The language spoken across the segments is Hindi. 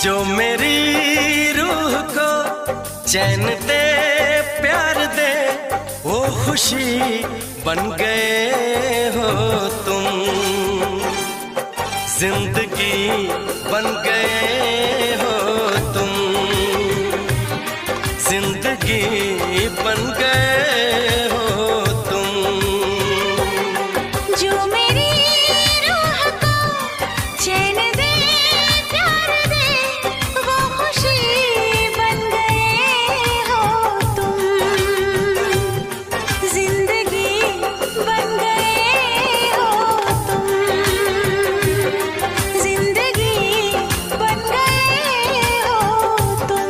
जो मेरी रूह को चैन दे, प्यार दे, वो खुशी बन गए हो तुम। जिंदगी बन गए हो तुम, जिंदगी बन गए हो तुम। जो मेरी रूह को चैन दे, प्यार दे, वो खुशी बन गए हो तुम। जिंदगी बन गए हो तुम, जिंदगी बन गए हो तुम।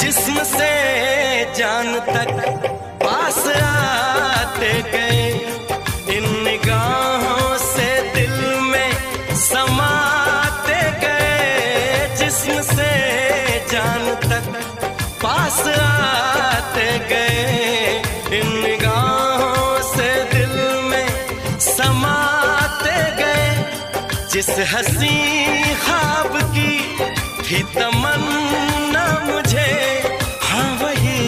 जिस्म से जान तक पास आते गए, इन निगाहों से दिल में समाते गए। जिस्म से जान तक पास आते गए, इन निगाहों से दिल में समाते गए। जिस हंसी ख्वाब की थी तमन्ना मुझे, हाँ वही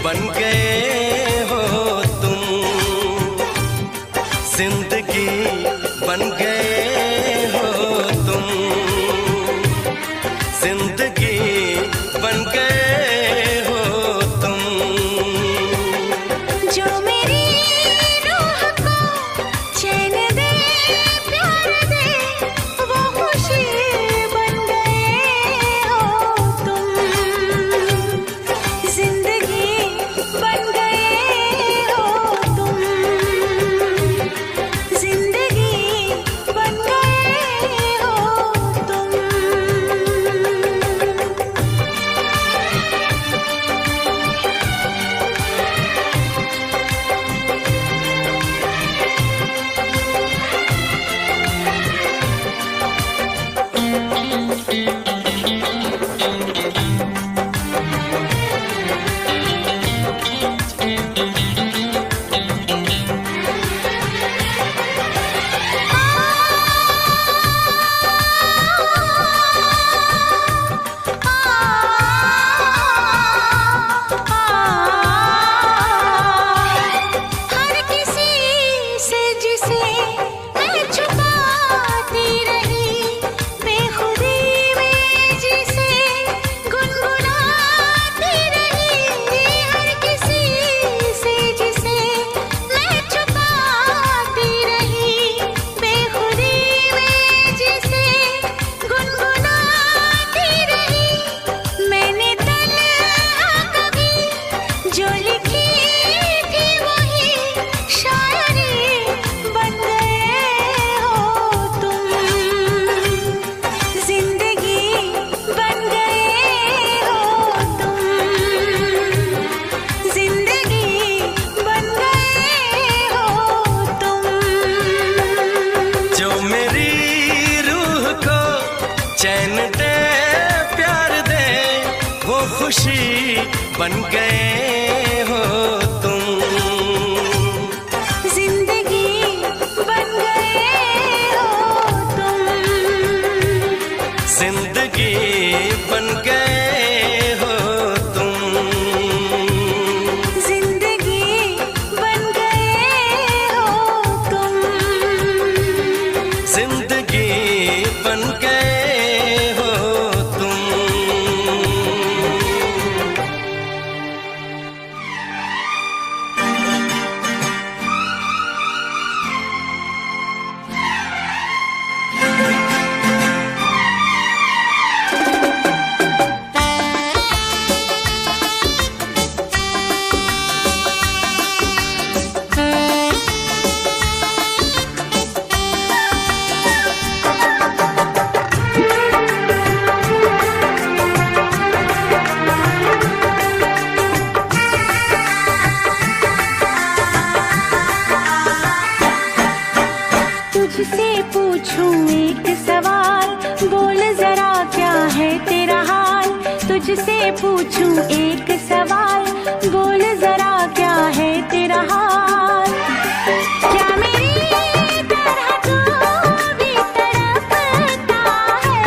बन गए हो तुम। जिंदगी बन गए हो तुम, जिंदगी बन गए हो तुम। जो मेरी रूह को चैन दे, प्यार दे, वो खुशी बन गए हो तुम। जिंदगी बन गए हो तुम, जिंदगी बन गए हो तुम। हर किसी से जिसे मैं छुपाती रही, बेखुदी में जिसे गुनगुनाती रही। हर किसी से जिसे मैं छुपाती रही, बेखुदी में जिसे गुनगुनाती रही। मैंने तन्हा कभी जो लिखी थी, वही शायरी बन गए हो तुम। जिंदगी बन गए हो तुम, जिंदगी बन गए हो तुम। जो मेरी रूह को चैन दे, प्यार दे, वो खुशी बन गए हो तुम। जिंदगी बन गए हो तुम, जिंदगी बन गए हो तुम। जिंदगी बन गए हो तुम। जिंदगी बन गए हो तुम। तुझसे पूछूं एक सवाल, बोल जरा क्या है तेरा हाल। क्या मेरी तरह तू भी तड़पता है,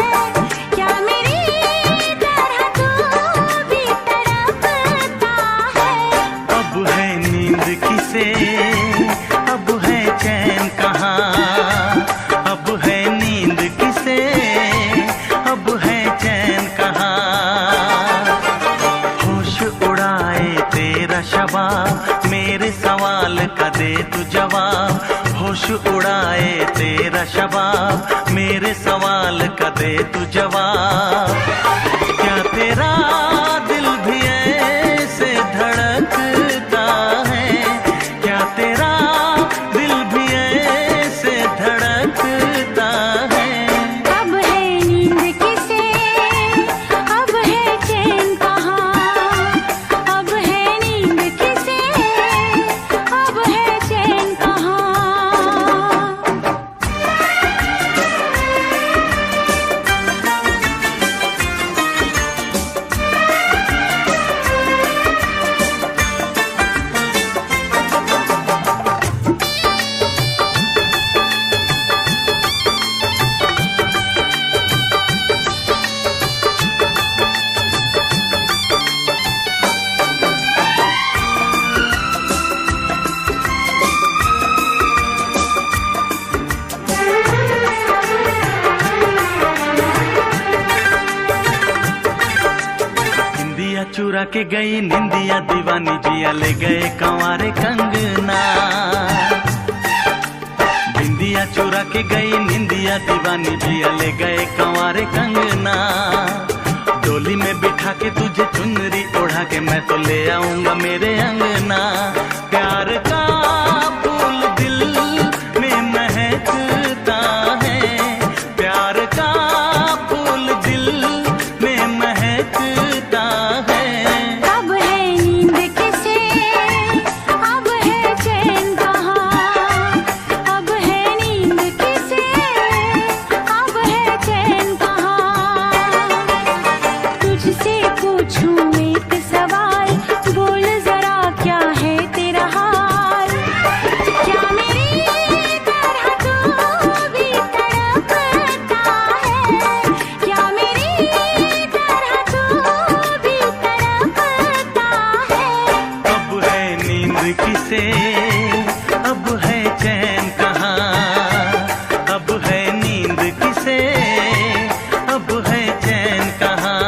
क्या मेरी तरह तू भी तड़पता है। अब है नींद किसे, अब है चैन कहाँ। अब है नींद किसे, अब है चैन कहाँ। होश उड़ाए तेरा शबाब, मेरे सवाल का दे तू जवाब। होश उड़ाए तेरा शबाब, मेरे सवाल का दे तू जवाब। क्या तेरा दिल भी ऐसे धड़कता है, क्या तेरा दिल भी ऐसे धड़कता है। अब है नींद किसे, अब है चैन कहाँ। अब है नींद किसे, अब है चैन कहाँ। निंदिया चुरा के गई निंदिया दीवानी, जिया ले गए कंवारे कंगना। निंदिया चुरा के गई निंदिया दीवानी, जिया ले गए कंवारे कंगना। डोली में बिठा के तुझे चुनरी ओढ़ा के मैं तो ले आऊंगा मेरे अंगना। प्यार का फूल दिल में महकता है, प्यार का फूल दिल में महकता है। अब है नींद किसे, अब है चैन कहाँ। अब है नींद किसे, अब है चैन कहाँ। तुझसे पूछूं एक सवाल, बोल जरा क्या है तेरा हाल। क्या मेरी तरह तू भी तड़पता है, क्या मेरी तरह तू भी तड़पता है। अब है नींद किसे, अब है चैन कहाँ। अब है नींद किसे, अब है चैन कहाँ।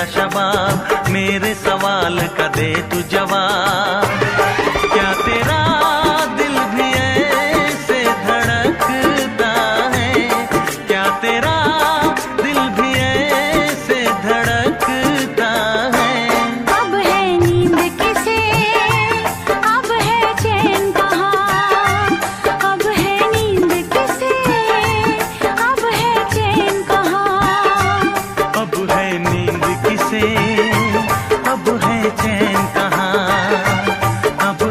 तेरा शबाब, मेरे सवाल का दे तू जवाब। क्या तेरा दिल भी ऐसे धड़कता है, क्या तेरा दिल भी ऐसे धड़कता है। अब है नींद किसे, अब है चैन कहाँ, अब है नींद किसे, अब है चैन कहाँ। अब है नींद किसे, अब है चैन कहाँ, अब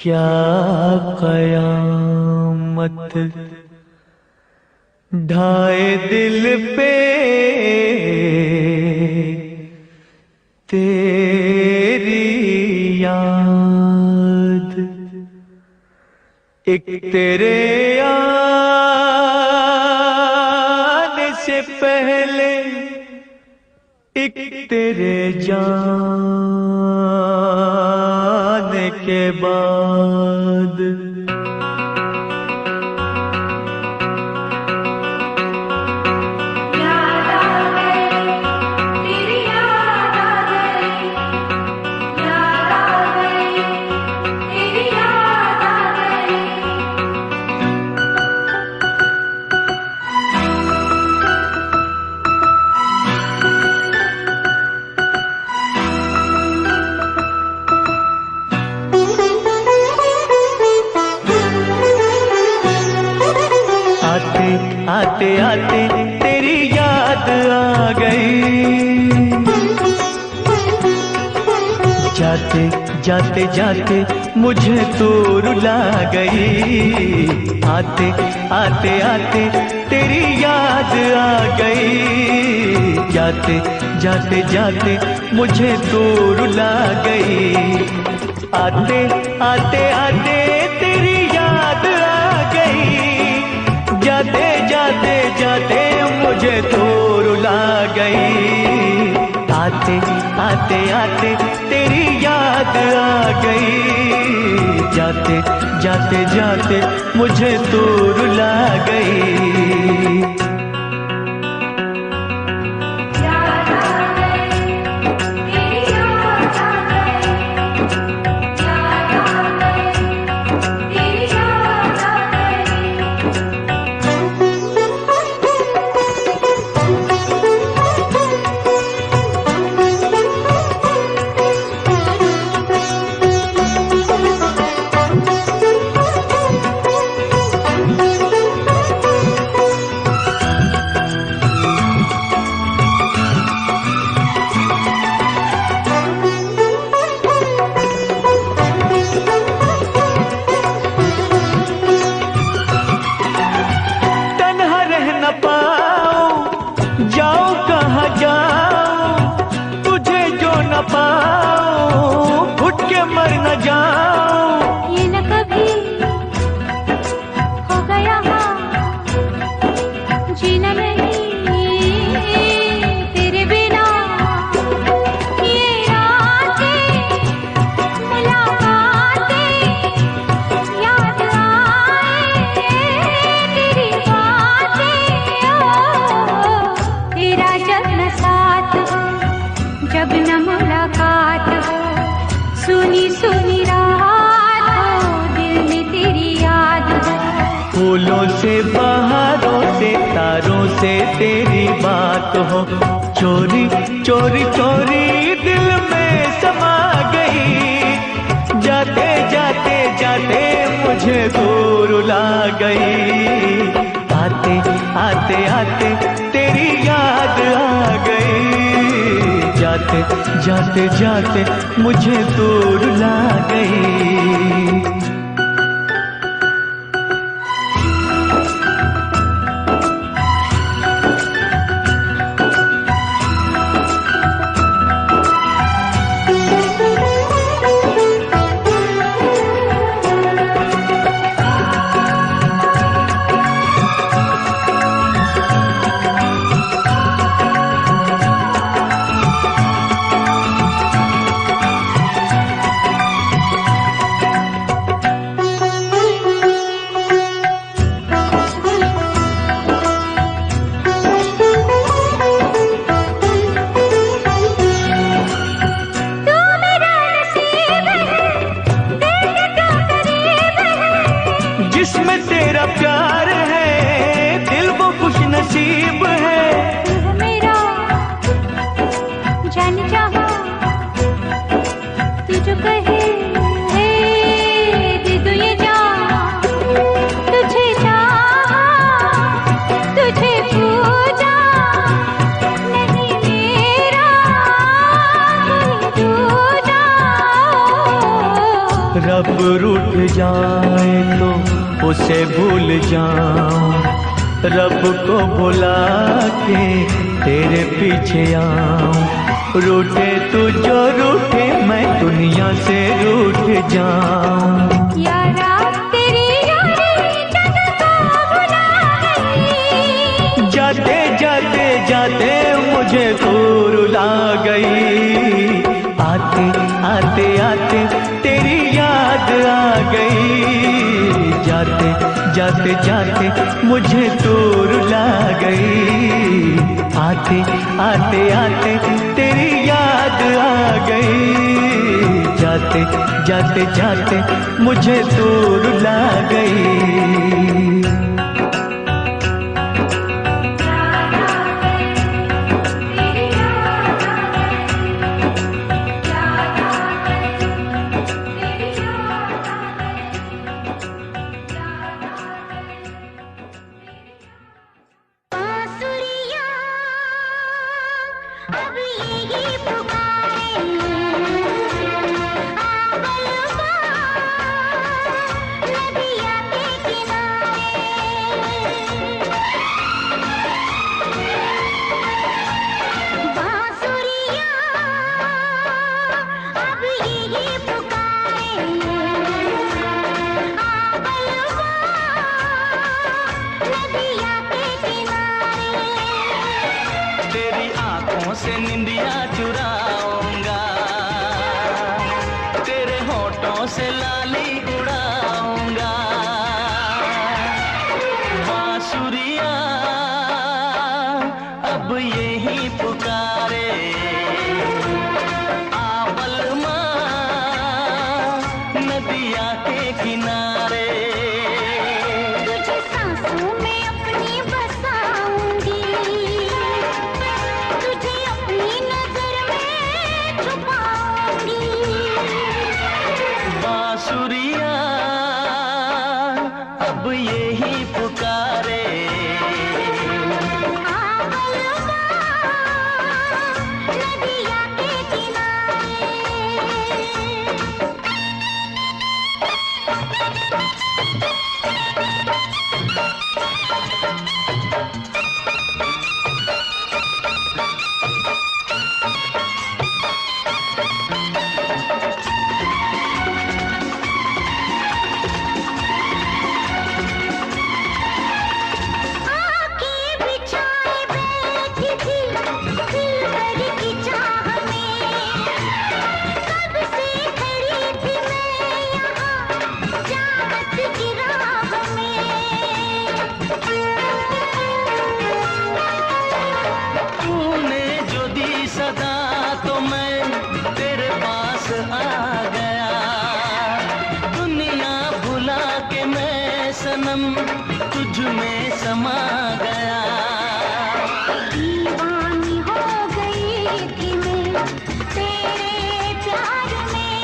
क्या कयामत ढाए दिल पे तेरी याद, एक तेरे आने से पहले एक तेरे जाने के बाद। आते आते तेरी याद आ गई, जाते जाते जाते मुझे तू रुला गई। आते आते आते तेरी याद आ गई, जाते जाते जाते मुझे तू रुला गई। आते आते आते तेरी याद आ गई, जाते जाते जाते मुझे तो रुला गई। आते आते आते तेरी याद आ गई, जाते जाते जाते मुझे तो रुला गई। फूलों से बहारों से तारों से तेरी बात हो, चोरी चोरी चोरी दिल में समा गई। जाते जाते जाते मुझे दूर ला गई। आते आते आते तेरी याद आ गई, जाते जाते जाते मुझे दूर ला गई। रूठ जाए तो उसे भूल जाऊं, रब को भुला के तेरे पीछे आऊं। रूठे तू जो रूठे मैं दुनिया से रूठ जाऊं। यारा तेरी यारी जग को भुला गई, जाते जाते जाते मुझे तू रुला गई। आते आते आते तेरी याद आ गई, जाते जाते जाते मुझे तू रुला गई। आते आते आते तेरी याद आ गई, जाते जाते जाते मुझे तू रुला गई। अब यही पुकारे आबलवा नदिया के किनारे। बांसुरिया अब यही पुकारे आबलवा नदिया के किनारे। तेरी आंखों से निंदिया चुराऊंगा, तेरे होठों से लाली उड़ाऊंगा। बांसुरिया अब यही पुकारे आबलमा नदिया के किनारे। तुझे सांसों में अपनी बसाऊंगी, तुझे अपनी नजर में छुपाऊंगी। बांसुरिया अब यही पुकारे आबलवा नदिया के किनारे। आँखें बिछाए बैठी थी दिलबर की चाह में, कब से खड़ी थी मैं यहाँ चाहत की राह में। तूने जो दी सदा तो मैं तेरे पास आ गया। दुनिया भुला के मैं सनम तुझ में समा गया। दीवानी हो गई थी मैं तेरे प्यार में,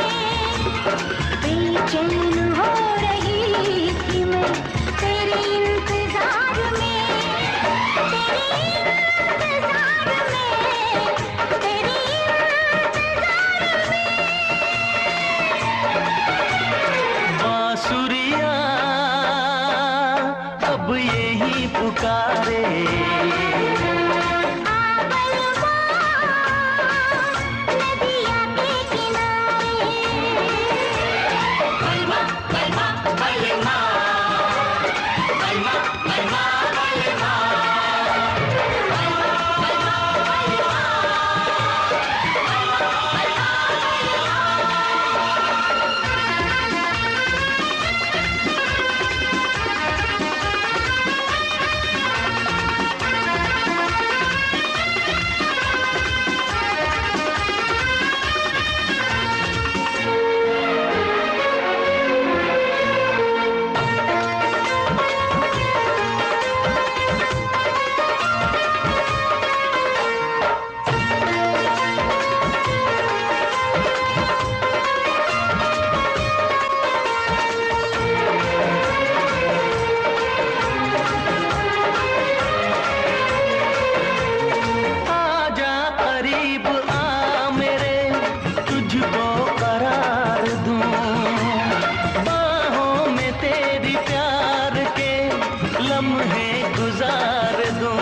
बेचैन हो रही थी मैं तेरे इंतजार में, तेरे इंतजार में, तेरे इंतजार में। बांसुरिया अब यही पुकारे आबलवा नदिया के किनारे। लम्हे गुजार दूं।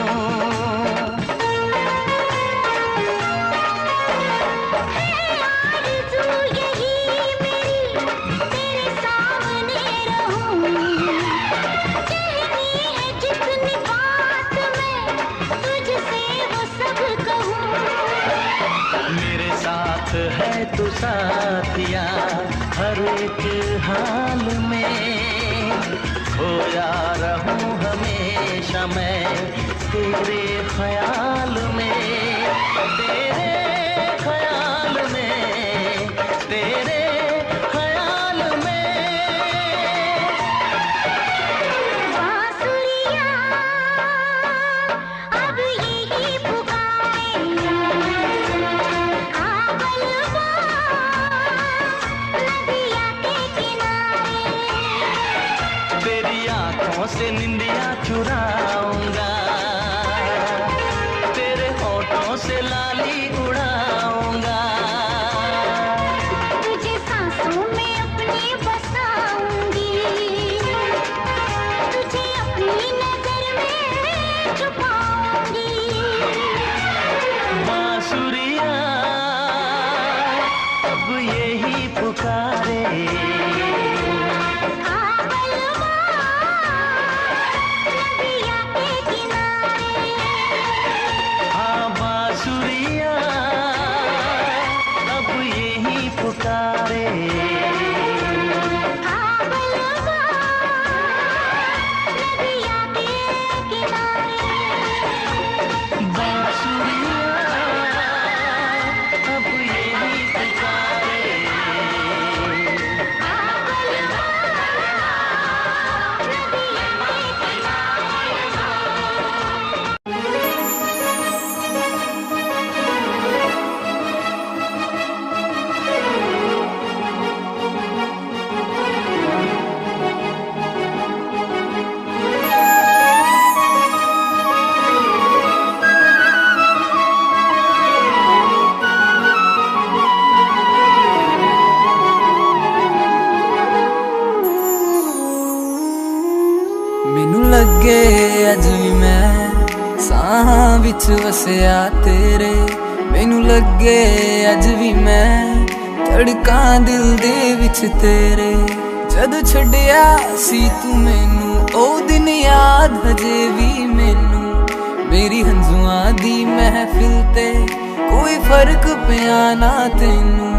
मेरे साथ है तू साथिया हर एक हाल में, खोया रहूं हमेशा मैं तेरे ख्याल में, तेरे ख्याल में, तेरे ख्याल में। बांसुरियाँ अब यही पुकारे, आबलवा नदिया के किनारे। तेरी आंखों से निंदिया चुराऊंगा, तेरे होठों से लाली उड़ाऊंगा। तुझे सांसों में अपनी बसाऊंगी, तुझे अपनी नजर में छुपाऊंगी। बांसुरिया अब यही पुकारे, आबलवा नदिया के किनारे। हाँ बांसुरिया अब यही पुकारे। आबलवा नदिया के किनारे। बांसुरिया अब यही पुकारे। ਮੈਨੂੰ ਲੱਗੇ ਅੱਜ ਵੀ ਮੈਂ ਸਾਹਾਂ ਵਿੱਚ ਵਸਿਆ ਤੇਰੇ। ਮੈਨੂੰ ਲੱਗੇ ਅੱਜ ਵੀ ਮੈਂ ਧੜਕਾਂ ਦਿਲ ਦੇ ਵਿੱਚ ਤੇਰੇ। ਜਦ ਛੱਡਿਆ ਸੀ ਤੂੰ ਮੈਨੂੰ ਉਹ ਦਿਨ ਯਾਦ ਹਜੇ ਵੀ ਮੈਨੂੰ। ਮੇਰੀ ਹੰਝੂਆਂ ਦੀ ਮਹਿਫਿਲ ਤੇ ਕੋਈ ਫਰਕ ਪਿਆ ਨਾ ਤੈਨੂੰ।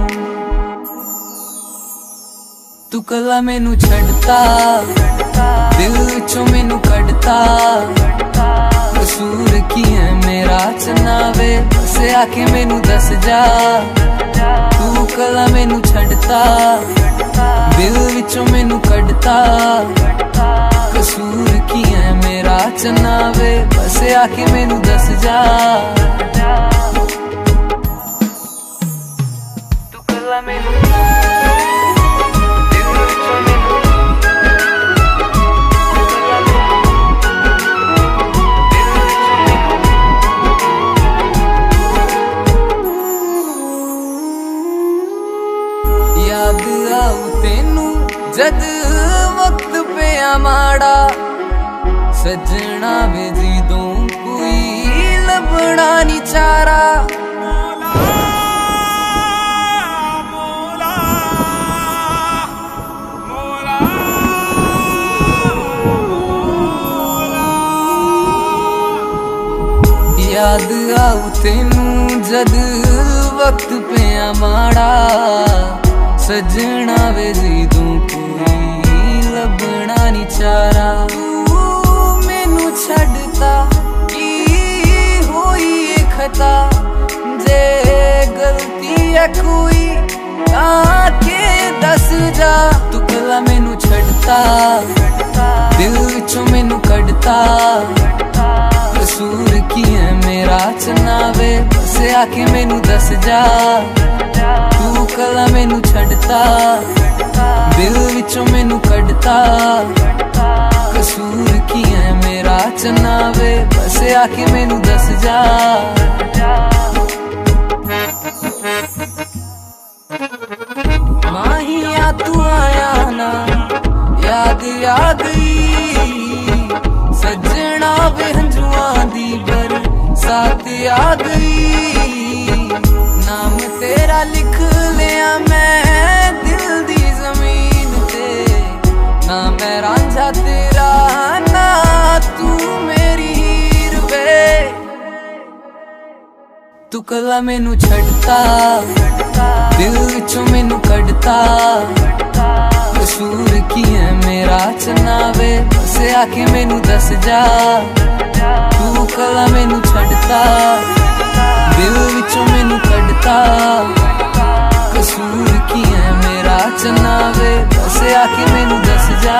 ਤੂੰ ਕੱਲਾ ਮੈਨੂੰ ਛੱਡਤਾ, ਦਿਲ ਵਿੱਚੋਂ ਮੈਨੂੰ ਕੱਢਤਾ। ਕਸੂਰ ਕੀ ਹੈ ਮੇਰਾ ਚਨਾਵੇ, ਬਸ ਆ ਕੇ ਮੈਨੂੰ ਦੱਸ ਜਾ। ਤੂੰ ਕੱਲਾ ਮੈਨੂੰ ਛੱਡਤਾ, ਦਿਲ ਵਿੱਚੋਂ ਮੈਨੂੰ ਕੱਢਤਾ। ਕਸੂਰ ਕੀ ਹੈ ਮੇਰਾ ਚਨਾਵੇ, ਬਸ ਆ ਕੇ ਮੈਨੂੰ ਦੱਸ ਜਾ। ਤੂੰ ਕੱਲਾ ਮੈਨੂੰ याद आऊ तेनू जद वक्त पिया माड़ा। सजना वे जिदों कोई लभना नी चारा। याद आऊ तेनू जद वक्त पिया माड़ा। सजना वे जिदों कोई लभना नी चारा। तू मैनू छड्डता की होई ए खता। जे गलती है कोई ताके दस जा। तू कला मैनू छड्डता, दिल विचों मैनू कढ़ता। कसूर की है मेरा चनावे, बस आके मैनू दस जा। तू कला मैनू छड्डता, दिल विचों मैनू कढ़ता। कसूर की है मेरा चनावे, बस आके मैनू दस जा। माहिया तू आया ना, याद आ गई सज वे हंजुआं दी बरसात आ गई। नाम तेरा लिख लिया मैं दिल दी जमीन ते, ना मैं रांझा तेरा ना तू मेरी हीर वे। तू कला मैनू छड़ता दिल विचों मैनू कढ़ता, कसूर की है मेरा चनावे बस आके मैनू दस जा। तू कला मैनू छड़ता दिल विचों मैनू कढ़ता, कसूर की है मेरा चनावे बस आके मैनू दस जा।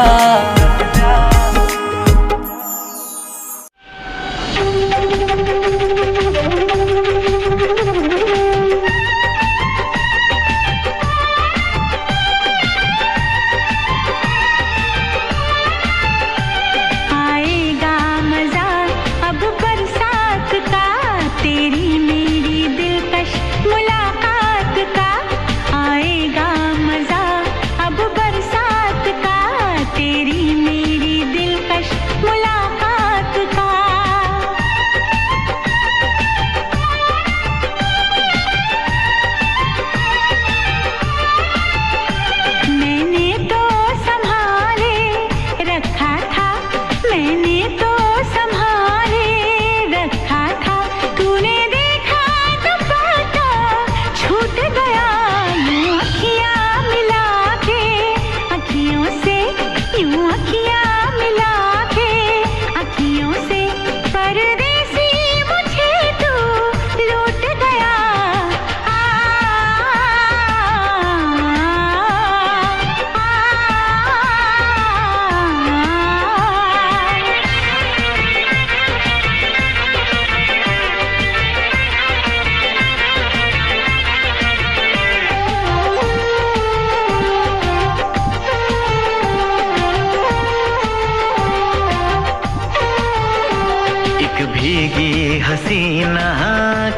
हसीना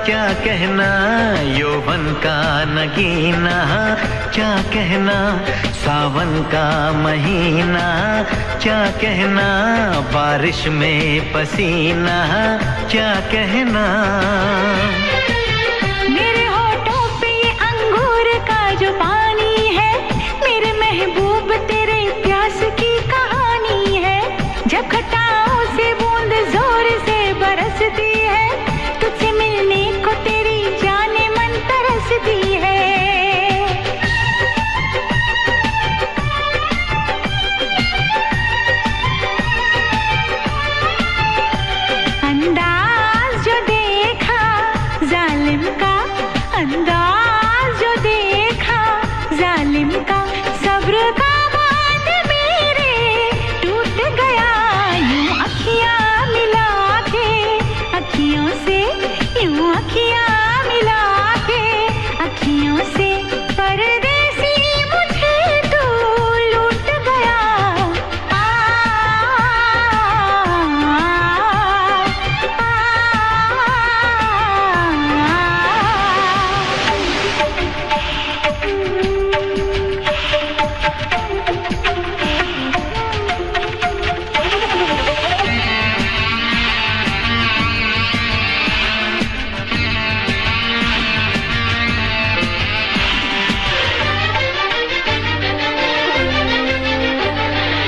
क्या कहना, यौवन का नगीना क्या कहना, सावन का महीना क्या कहना, बारिश में पसीना क्या कहना। मेरे होठों पे ये अंगूर का जो पानी है, मेरे महबूब तेरे प्यास की कहानी है। जब घटाओं से बूंद जोर से बरसती है, तुझसे मिलने को तेरी जाने मन तरसती है। अंदाज जो देखा जालिम का, अंदाज जो देखा जालिम का, सब्र का बांध मेरे टूट गया। यूं अखियां मिला के अखियों से, यूं अखियां मिला के अखियों से, परदेसी मुझे तू लूट गया।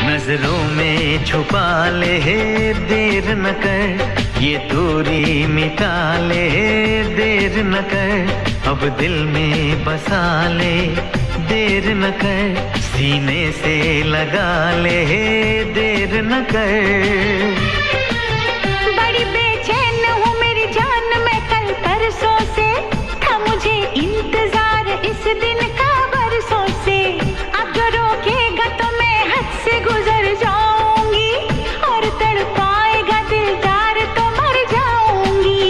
नजरों में छुपा ले देर न कर, ये दूरी मिटा ले देर न कर, अब दिल में बसा ले देर न कर, सीने से लगा ले देर न कर। बड़ी बेचैन हूँ मेरी जान मैं कल परसों से, था मुझे इंतजार इस दिन का बरसों से। अगर रोकेगा तो मैं हद से गुजर जाऊंगी, और तड़पाएगा दिलदार तो मर जाऊंगी।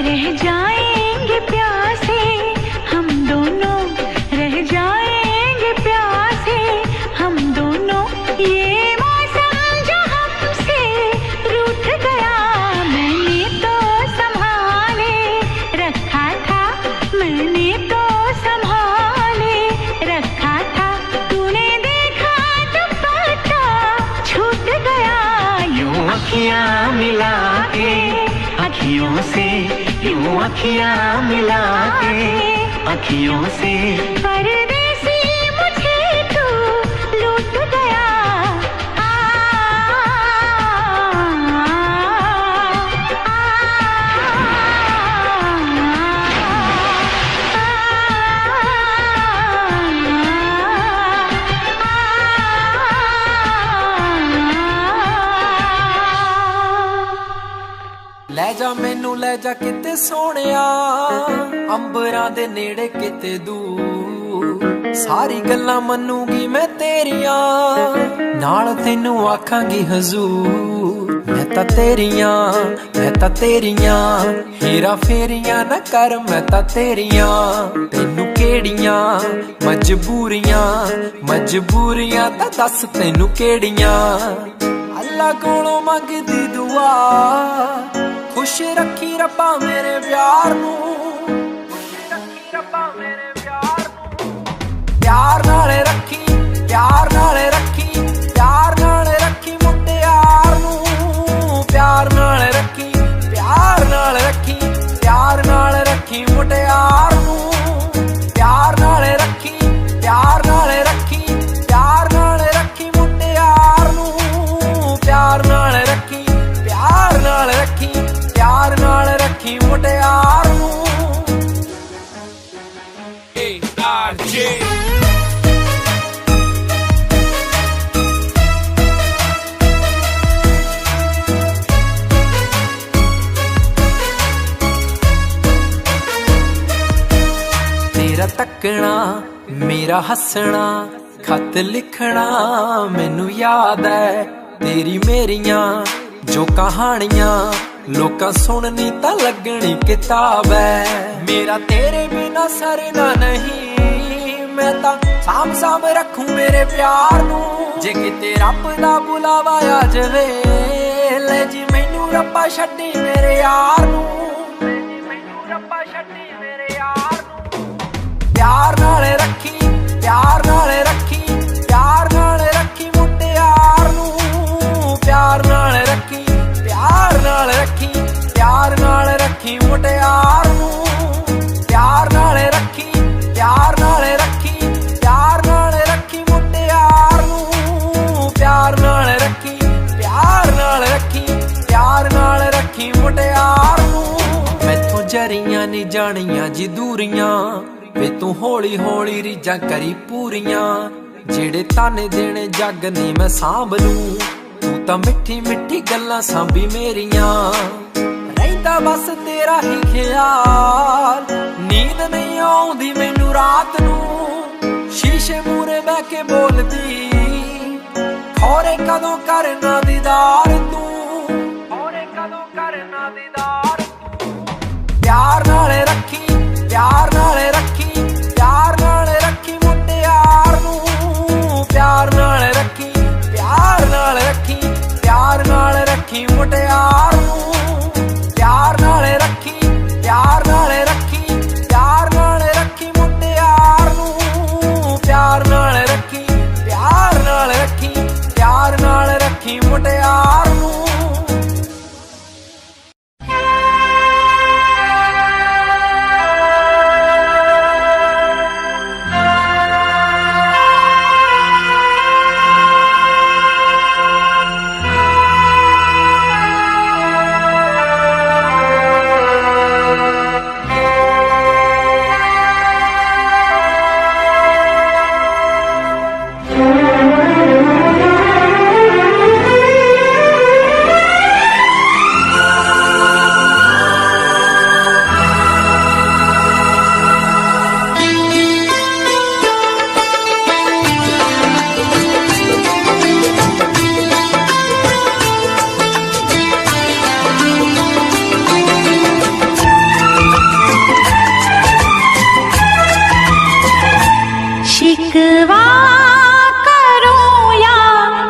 रह जाएंगे प्यासे अखियां मिला के अखियों से परदेसी मुझे तू लूट गया। ਲੈ ਜਾ ਮੈਨੂੰ ਲੈ ਜਾ ਕਿਤੇ ਸੋਹਣਿਆ, ਅੰਬਰਾਂ ਦੇ ਨੇੜੇ ਕਿਤੇ ਦੂਰ। ਸਾਰੀ ਗੱਲਾਂ ਮੰਨੂਗੀ ਮੈਂ ਤੇਰੀਆਂ, ਨਾਲ ਤੈਨੂੰ ਆਖਾਂਗੀ ਹਜ਼ੂਰ। ਮੈਂ ਤਾਂ ਤੇਰੀਆਂ ਹੀਰਾ ਫੇਰੀਆਂ ਨਾ ਕਰ, ਮੈਂ ਤਾਂ ਤੇਰੀਆਂ। ਤੈਨੂੰ ਕਿਹੜੀਆਂ ਮਜਬੂਰੀਆਂ ਤਾਂ ਦੱਸ ਤੈਨੂੰ ਕਿਹੜੀਆਂ। ਅੱਲਾ ਕੋਲੋਂ ਮੰਗਦੀ ਦੁਆ, ਖੁਸ਼ ਰੱਖੀ ਰੱਬਾ ਮੇਰੇ ਪਿਆਰ ਨੂੰ, ਪਿਆਰ ਨਾਲ ਰੱਖੀ ਮੁਟਿਆਰ ਨੂੰ। ਪਿਆਰ ਨਾਲ ਰੱਖੀ ਮੁਟਿਆਰ ਨੂੰ। ਪਿਆਰ ਨਾਲ ਰੱਖੀ ਮੁਟਿਆਰ ਨੂੰ। ਪਿਆਰ ਨਾਲ ਰੱਖੀ ਮੁਟਿਆਰ ਨੂੰ। ਤੇਰਾ ਤੱਕਣਾ ਮੇਰਾ ਹੱਸਣਾ, ਖਤ ਲਿਖਣਾ ਮੈਨੂੰ ਯਾਦ ਐ। ਤੇਰੀ ਮੇਰੀਆਂ ਜੋ ਕਹਾਣੀਆਂ ਲੋਕਾਂ ਸੁਣਨੀ ਤਾਂ ਲੱਗਣੀ ਕਿਤਾਬ ਐ। ਮੇਰਾ ਤੇਰੇ ਬਿਨਾ ਸਰਨਾ ਨਹੀਂ, ਮੈਂ ਤਾਂ ਸਾਂਭ ਰੱਖੂ ਮੇਰੇ ਪਿਆਰ ਨੂੰ। ਜੇ ਕਿਤੇ ਰੱਬ ਦਾ ਬੁਲਾਵਾ ਆ ਜਾਵੇ, ਲੈ ਜੀ ਮੈਨੂੰ ਰੱਬਾ ਛੱਡੀ ਮੇਰੇ ਯਾਰ ਨੂੰ। ਪਿਆਰ ਨਾਲ ਰੱਖੀ ਮੁਟਿਆਰ ਨੂੰ। ਪਿਆਰ ਨਾਲ ਰੱਖੀ ਮੁਟਿਆਰ ਨੂੰ। ਪਿਆਰ ਨਾਲ ਰੱਖੀ ਮੁਟਿਆਰ ਨੂੰ। ਪਿਆਰ ਨਾਲ ਰੱਖੀ ਮੁਟਿਆਰ ਨੂੰ। ਮੈਥੋਂ ਜਰੀਆਂ ਨੀ ਜਾਣੀਆਂ ਜੀ ਦੂਰੀਆਂ, ਵੇ ਤੂੰ ਹੌਲੀ ਹੌਲੀ ਰੀਝਾਂ ਕਰੀ ਪੂਰੀਆਂ। ਜਿਹੜੇ ਤਾਨੇ ਦੇਣੇ ਜੱਗ ਨੀ ਮੈਂ ਸਾਂਭ ਲੂੰ, ਤੂੰ ਤਾਂ ਮਿੱਠੀ ਗੱਲਾਂ ਸਾਂਭੀ ਮੇਰੀਆਂ। ਰਹਿੰਦਾ ਬਸ ਤੇਰਾ ਹੀ ਖਿਆਲ, ਨੀਂਦ ਨਹੀਂ ਆਉਂਦੀ ਮੈਨੂੰ ਰਾਤ ਨੂੰ। ਸ਼ੀਸ਼ੇ ਮੂਰੇ ਬਹਿ ਕੇ ਬੋਲਦੀ, ਖੌਰੇ ਕਦੋਂ ਕਰਨਾ ਦੀਦਾਰ ਤੂੰ। ਪਿਆਰ ਨਾਲ ਰੱਖੀ ਮੁਟਿਆਰ ਨੂੰ। ਪਿਆਰ ਨਾਲ ਰੱਖੀ ਮੁਟਿਆਰ ਨੂੰ। ਪਿਆਰ ਨਾਲ ਰੱਖੀ ਮੁਟਿਆਰ ਨੂੰ। ਪਿਆਰ ਨਾਲ ਰੱਖੀ ਮੁਟਿਆਰ ਨੂੰ।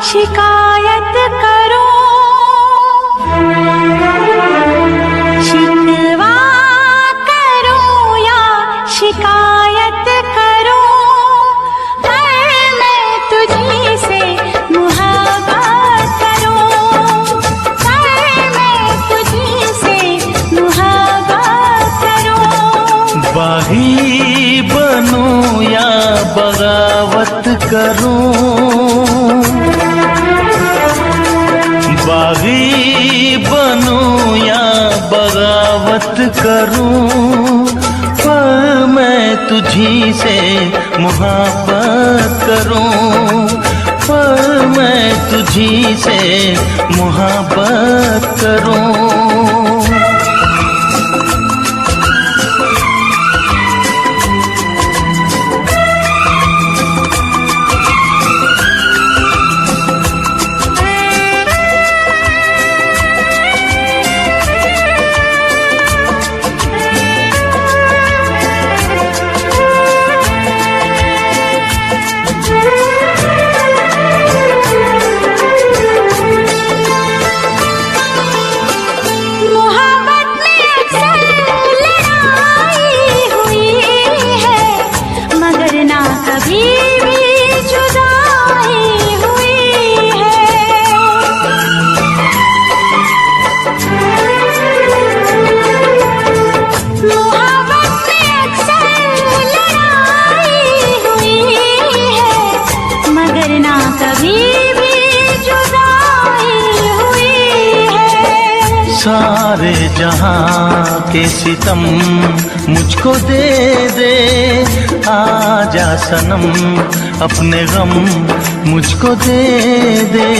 शिकायत करो, शिकवा करो या शिकायत करो, पर मैं तुझी से मुहब्बत करूं, पर मैं तुझी से मुहब्बत करूं। बगावत करूं, बागी बनूं या बगावत करूं, पर मैं तुझी से मोहब्बत करूं, पर मैं तुझी से मोहब्बत करूं। सारे जहां के सितम मुझको दे दे, आजा सनम अपने गम मुझको दे दे।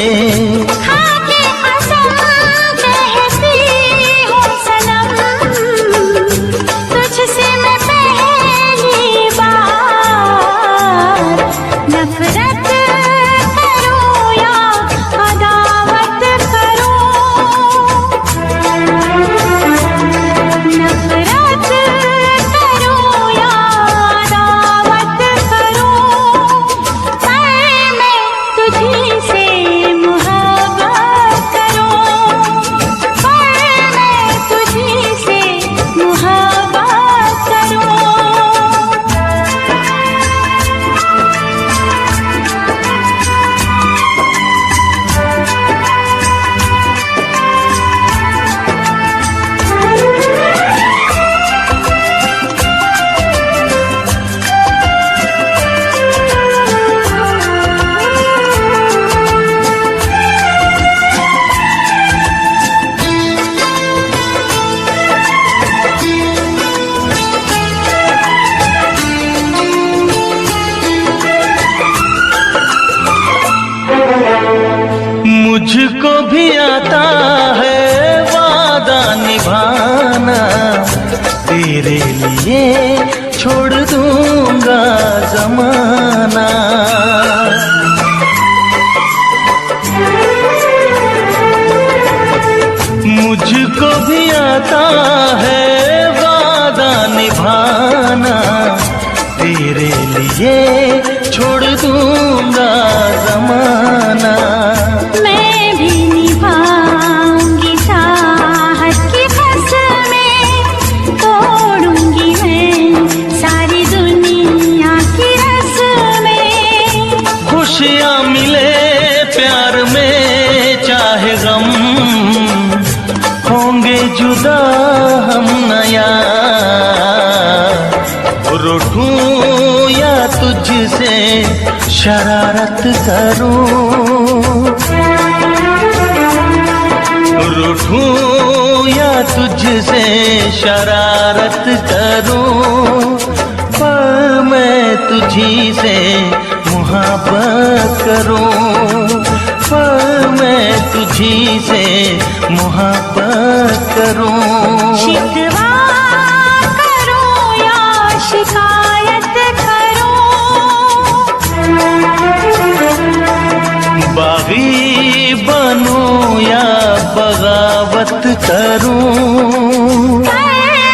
मुझको भी आता है वादा निभाना, तेरे लिए छोड़ दूंगा जमाना। मुझको भी आता है वादा निभाना, तेरे लिए छोड़ दूंगा जमाना। खुशियाँ मिले प्यार में चाहे गम, होंगे जुदा हम नया, रूठूं या तुझसे शरारत करूं, रूठूं या तुझसे शरारत करूं, पर मैं तुझी से मोहब्बत करूं, पर मैं तुझी से मोहब्बत करूं। शिकवा करूं या शिकायत करूं, बागी बनूं या बगावत करूं,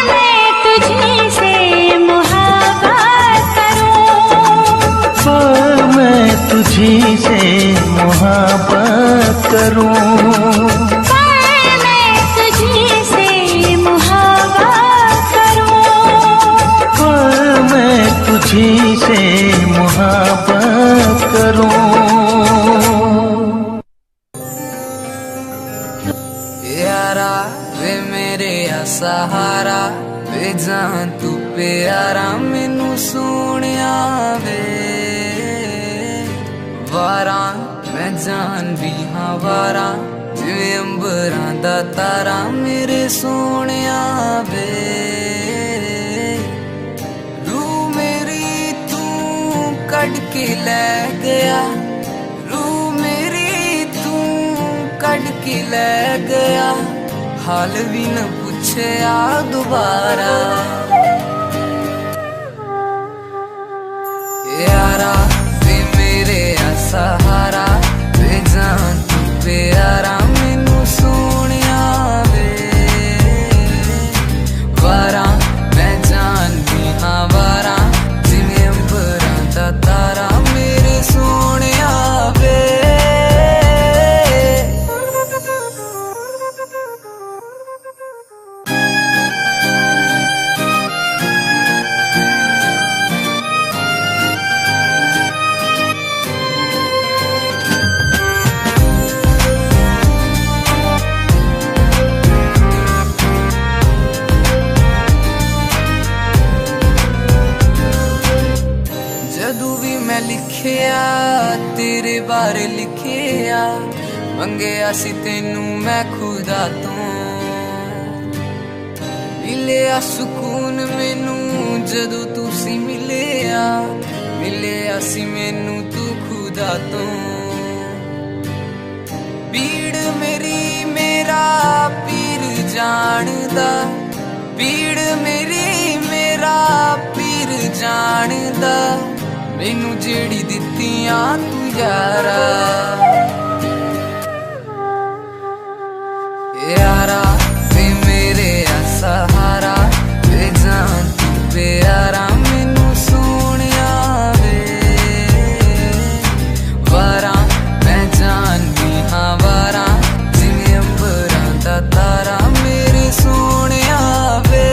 मैं तुझी से मोहब्बत करूं, पर मैं तुझी से मोहब्बत करूं, पर मैं तुझी से मोहब्बत करूं, पर मैं तुझी से मोहब्बत करूं। यारा वे मेरे सहारा वे जान तू प्यारा मैनू सोनिया वे। वारा मैं जान भी हाँ वारा जिवें अंबरां दा तारा मेरे सोहणिया वे रूह मेरी तू कढ के लै गया रूह मेरी तू कढ के लै गया हाल भी न पूछया दोबारा यारा वे मेरे सहारा वे जान तू प्यारा मैनू सोहणिया वे वारा मैं जान भी हाँ वारा जिवें अंबरां दा तारा मेरे सोहणिया वे जदू भी मैं लिखिया तेरे बारे लिखिया मंगया सी तेनू मैं खुदा तो मिलिया सुकून मैनू जदू तुसी मिलिया मिलिया सी मैनू तू खुदा तो पीड़ मेरी मेरा पीर जानदा पीड़ मेरी मेरा पीर जानदा मैनू जेड़ी दित्तियां तू यारा यारा वे मेरे सहारा वे जान तू प्यारा मैनू सोहणिया वे वारा मैं जान भी हाँ वारा जिवें अंबरां दा तारा मेरे सोहणिया वे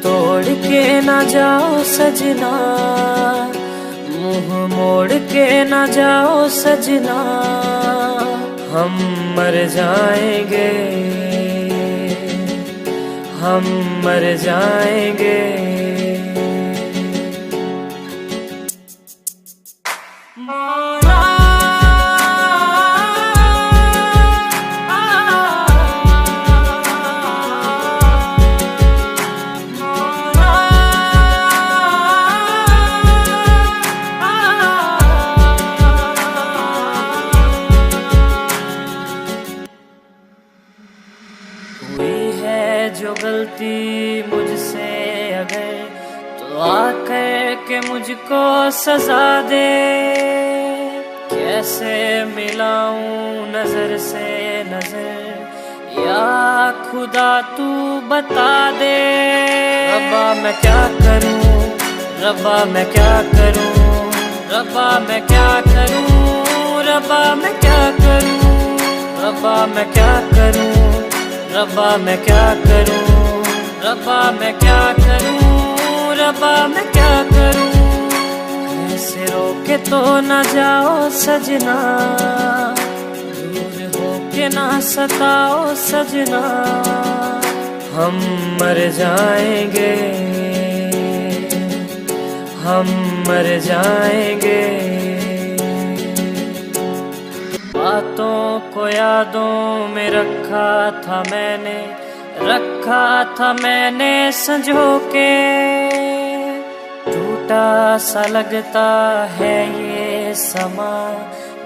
तोड़ के ना जाओ सजना, मुंह मोड़ के ना जाओ सजना, हम मर जाएंगे, हम मर जाएंगे। जो गलती मुझसे अगर तो आकर के मुझको सजा दे, कैसे मिलाऊं नजर से नजर या खुदा तू बता दे। रब्बा मैं क्या करूं, रब्बा मैं क्या करूं, रब्बा मैं क्या करूं, रब्बा मैं क्या करूं, रब्बा मैं क्या करूं, रब्बा मैं क्या करूं, रब्बा मैं क्या करूं, रब्बा मैं क्या करूं। ऐसे रोके तो ना जाओ सजना, दूर होके ना सताओ सजना, हम मर जाएंगे, हम मर जाएंगे। बातों को यादों में रखा था मैंने, रखा था मैंने संजो के, टूटा सा लगता है ये समा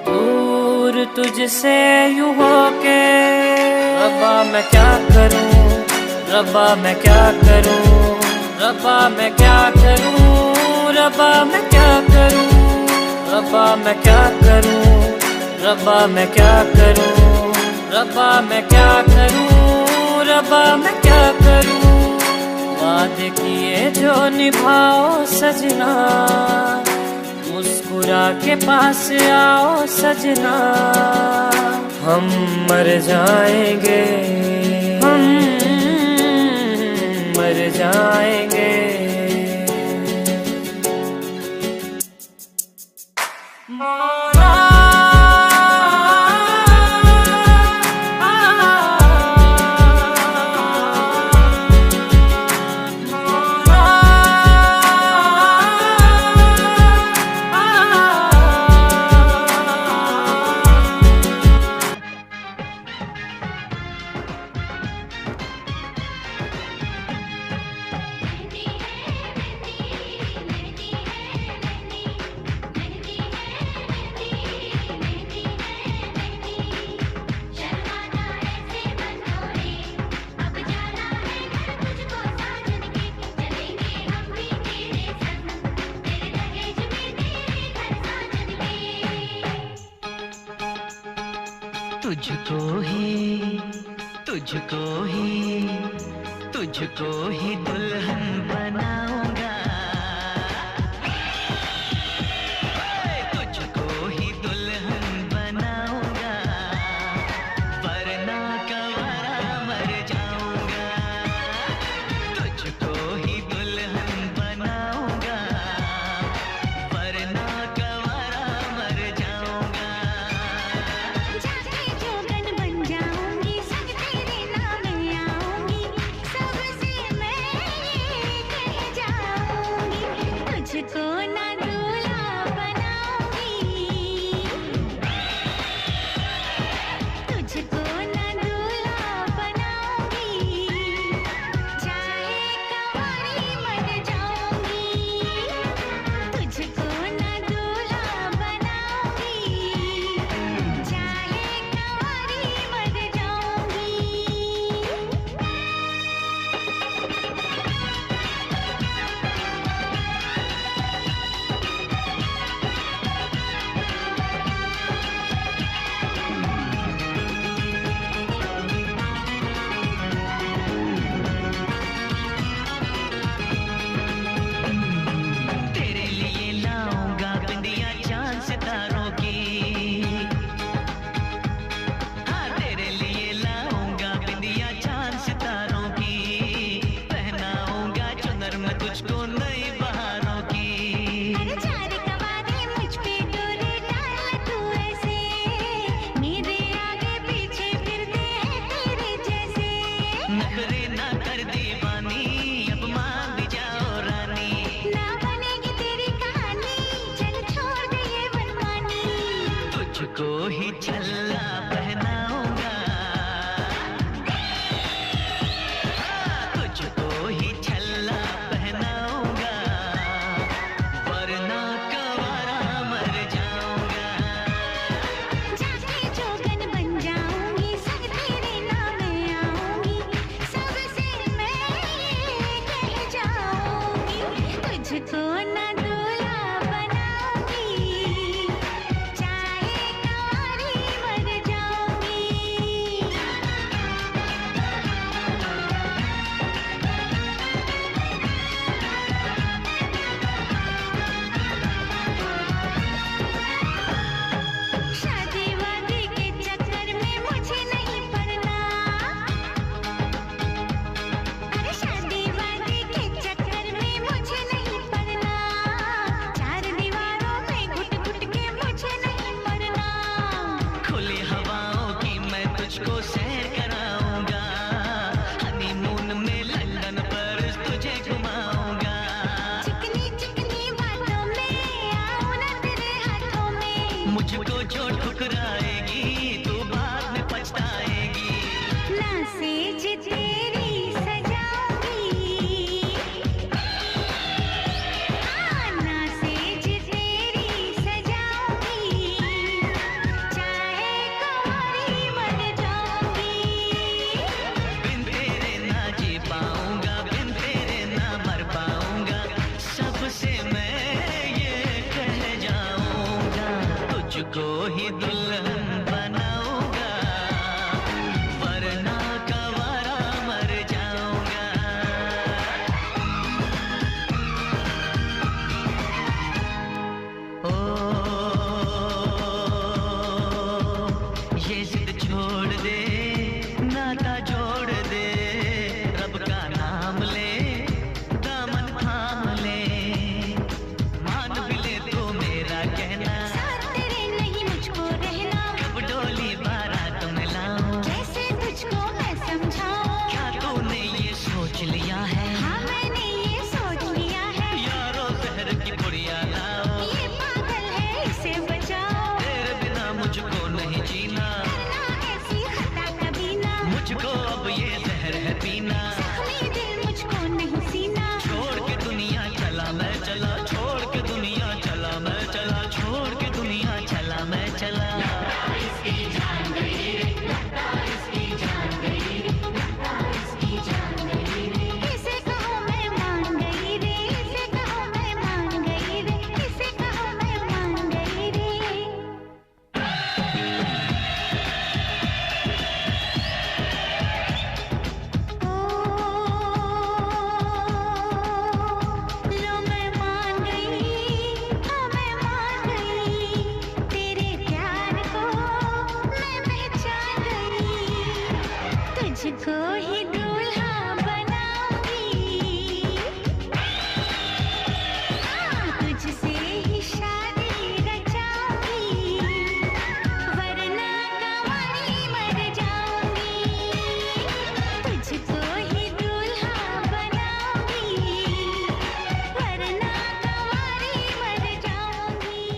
दूर तुझसे यूं होके। रब्बा मैं क्या करूं, रब्बा मैं क्या करूं, रब्बा मैं क्या करूं, रब्बा मैं क्या करूं, रब्बा मैं क्या करूं, रब्बा मैं क्या करूं, रब्बा मैं क्या करूं, रब्बा मैं क्या करूं। वादे किए जो निभाओ सजना, मुस्कुरा के पास आओ सजना, हम मर जाएंगे, हम मर जाएंगे। तुझको ही, तुझको ही, तुझको ही दुल्हन बनाऊंगा, तुझको ही दुल्हन बनाऊंगा, वरना कवारा मर जाऊंगा। तुझको ही दुल्हन बनाऊंगा, वरना कवारा मर जाऊंगा। सबसे मैं ये कह तुझको ना दूल्हा बनाऊंगी, चाहे कुंवारी मर जाऊंगी। शादी वादी के चक्कर में मुझे नहीं पड़ना, अरे शादी वादी के चक्कर में मुझे नहीं पड़ना, चार दीवारों में घुट घुट के मुझे नहीं पड़ना। खुली हवाओं की मैं तुझको सैर कराऊंगा, हनीमून में लंदन पर तुझे घुमाऊंगा। चिकनी चिकनी बातों में आऊं ना तेरे हाथों में, मुझको जो ठुकराएगी तू बाद में पछताएगी। ना सेज तेरी सजाऊंगी, ना सेज तेरी सजाऊंगी, चाहे कुंवारी मर जाऊंगी। बिन तेरे ना जी पाऊंगा, बिन तेरे ना मर पाऊंगा, सबसे मैं ये कह जाऊंगा, तुझको ही दुल्हन बनाऊंगा, वरना कंवारा मर जाऊंगा। ओ ये जिद छोड़ दे, नाता जोड़ दे, रब का नाम ले, दामन थाम ले, मान भी ले तो मेरा कहना, साथ तेरे नहीं मुझको रहना, कब डोली बारात में लाऊं, कैसे तुझको मैं समझाऊं। क्या तूने ये सोच लिया है, हाँ मैंने ये सोच लिया है, यारो शहर की पुड़िया लाओ, ये पागल है इसे बचाओ। तेरे बिना मुझको नहीं जीना, करना ऐसी खता कभी ना, मुझको अब ये जहर है पीना। जख्मी दिल मुझको नहीं सीना। छोड़ के दुनिया चला मैं चला, छोड़ के दुनिया चला मैं चला, छोड़ के दुनिया चला मैं चला। इसे कहो मैं मान गई रे, इसे कहो मैं मान गई रे, इसे कहो मैं मान गई रे। लो मैं मान गई, हाँ मैं मान गई, तेरे प्यार को मैं पहचान गई, तुझको ही दूल्हा बनाऊंगी, हाँ तुझसे ही शादी रचाऊंगी, वरना कंवारी मर जाऊंगी, तुझको ही दूल्हा बनाऊंगी, वरना कंवारी मर जाऊंगी।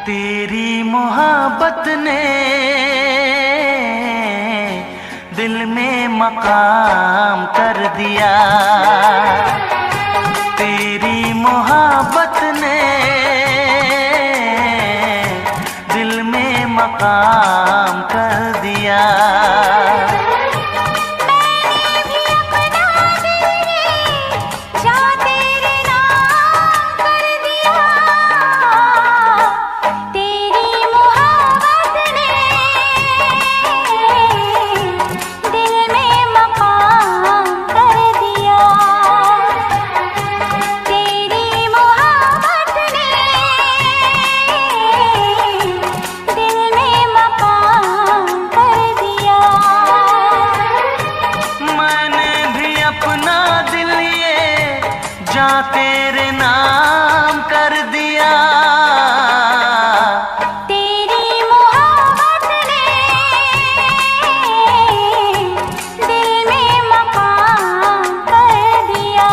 तेरी मोहब्बत ने दिल में मकाम कर दिया, तेरी मोहब्बत ने दिल में मकाम कर दिया। दिल में मकाम कर दिया। जा तेरे नाम कर दिया। तेरी मोहब्बत ने दिल में मकान कर दिया।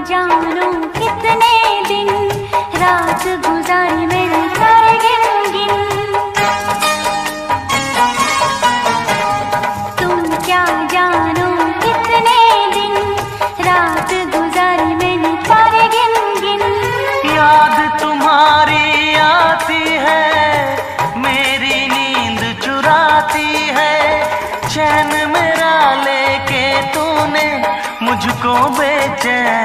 जानो कितने दिन रात गुजारी मैंने सारे गिन गिन। तुम क्या जानो कितने दिन रात गुजारी मैंने सारे गिन गिन। याद तुम्हारी आती है, मेरी नींद चुराती है, चैन मेरा लेके तूने मुझको बेचैन